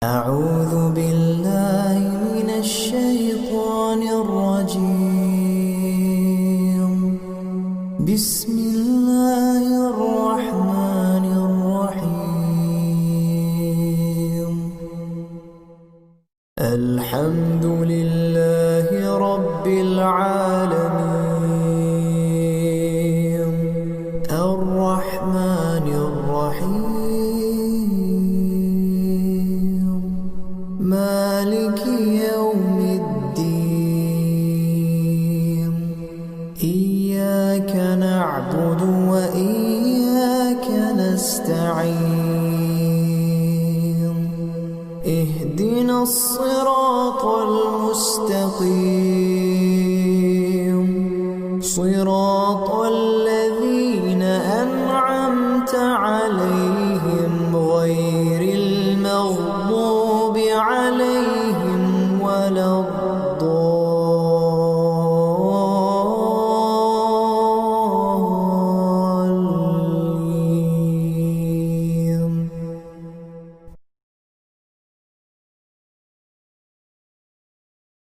أعوذ بالله من الشيطان الرجيم. بسم الله الرحمن الرحيم. الحمد لله رب العالمين الرحمن الرحيم مالك يوم الدين. إياك نعبد وإياك نستعين. اهدنا الصراط المستقيم